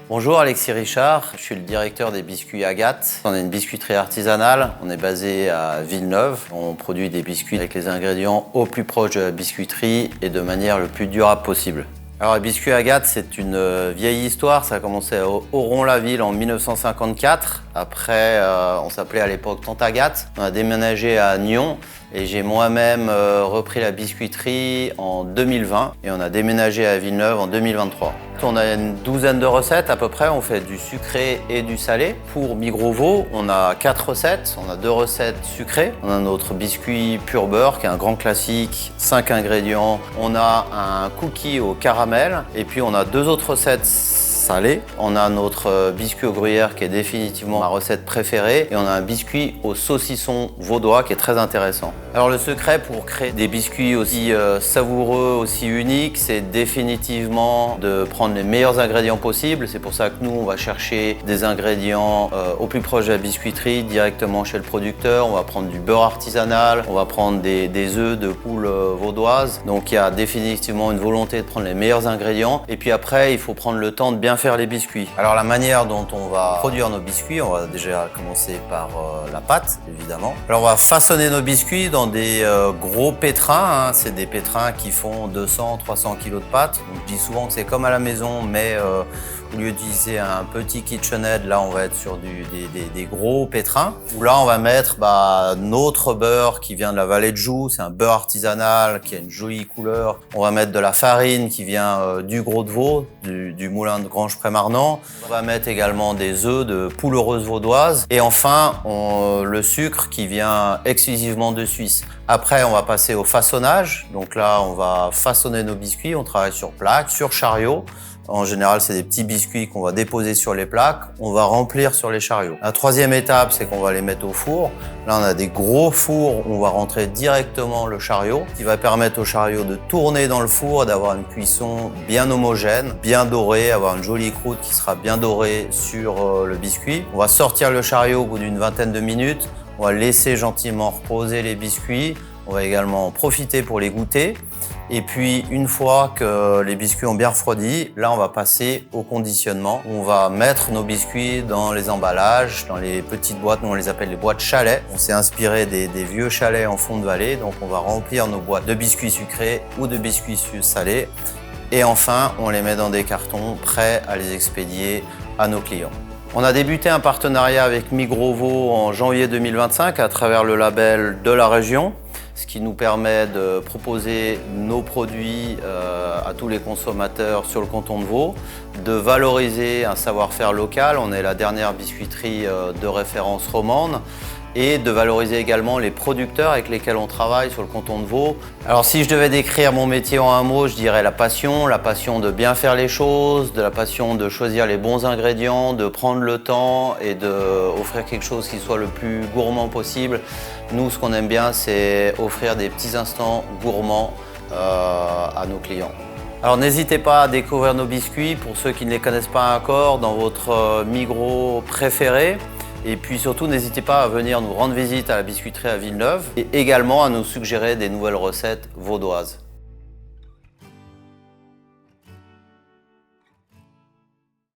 Bonjour, Alexis Richard, je suis le directeur des biscuits Agathe. On est une biscuiterie artisanale, on est basé à Villeneuve. On produit des biscuits avec les ingrédients au plus proche de la biscuiterie et de manière le plus durable possible. Alors les biscuits Agathe, c'est une vieille histoire, ça a commencé à Oron-la-Ville en 1954. Après, on s'appelait à l'époque Tante Agathe. On a déménagé à Nyon et j'ai moi-même repris la biscuiterie en 2020 et on a déménagé à Villeneuve en 2023. On a une douzaine de recettes à peu près, on fait du sucré et du salé. Pour Migrovo, on a 4 recettes, on a 2 recettes sucrées. On a notre biscuit pur beurre qui est un grand classique, 5 ingrédients. On a un cookie au caramel et puis on a 2 autres recettes salées. On a notre biscuit au gruyère qui est définitivement ma recette préférée et on a un biscuit au saucisson vaudois qui est très intéressant. Alors le secret pour créer des biscuits aussi savoureux, aussi uniques, c'est définitivement de prendre les meilleurs ingrédients possibles. C'est pour ça que nous, on va chercher des ingrédients au plus proche de la biscuiterie, directement chez le producteur. On va prendre du beurre artisanal, on va prendre des œufs de poule vaudoise. Donc il y a définitivement une volonté de prendre les meilleurs ingrédients. Et puis après, il faut prendre le temps de bien faire les biscuits. Alors la manière dont on va produire nos biscuits, on va déjà commencer par la pâte, évidemment. Alors on va façonner nos biscuits dans des gros pétrins. C'est des pétrins qui font 200-300 kg de pâte. Donc, je dis souvent que c'est comme à la maison, mais au lieu d'utiliser un petit KitchenAid, là on va être sur des gros pétrins. Où là on va mettre notre beurre qui vient de la vallée de Joux, c'est un beurre artisanal qui a une jolie couleur. On va mettre de la farine qui vient du Gros de Vaud, du moulin de Grange-Près-Marnant. On va mettre également des œufs de poule heureuse vaudoise. Et enfin, le sucre qui vient exclusivement de Suisse. Après, on va passer au façonnage. Donc là, on va façonner nos biscuits. On travaille sur plaque, sur chariot. En général, c'est des petits biscuits qu'on va déposer sur les plaques. On va remplir sur les chariots. La troisième étape, c'est qu'on va les mettre au four. Là, on a des gros fours où on va rentrer directement le chariot, qui va permettre au chariot de tourner dans le four et d'avoir une cuisson bien homogène, bien dorée, avoir une jolie croûte qui sera bien dorée sur le biscuit. On va sortir le chariot au bout d'une vingtaine de minutes. On va laisser gentiment reposer les biscuits. On va également en profiter pour les goûter. Et puis, une fois que les biscuits ont bien refroidi, là, on va passer au conditionnement. On va mettre nos biscuits dans les emballages, dans les petites boîtes. Nous, on les appelle les boîtes chalets. On s'est inspiré des vieux chalets en fond de vallée. Donc, on va remplir nos boîtes de biscuits sucrés ou de biscuits salés. Et enfin, on les met dans des cartons prêts à les expédier à nos clients. On a débuté un partenariat avec Migrovo en janvier 2025 à travers le label de la région, ce qui nous permet de proposer nos produits à tous les consommateurs sur le canton de Vaud, de valoriser un savoir-faire local. On est la dernière biscuiterie de référence romande et de valoriser également les producteurs avec lesquels on travaille sur le canton de Vaud. Alors si je devais décrire mon métier en un mot, je dirais la passion de bien faire les choses, de la passion de choisir les bons ingrédients, de prendre le temps et d'offrir quelque chose qui soit le plus gourmand possible. Nous, ce qu'on aime bien, c'est offrir des petits instants gourmands à nos clients. Alors n'hésitez pas à découvrir nos biscuits pour ceux qui ne les connaissent pas encore dans votre Migros préféré. Et puis surtout, n'hésitez pas à venir nous rendre visite à la biscuiterie à Villeneuve et également à nous suggérer des nouvelles recettes vaudoises.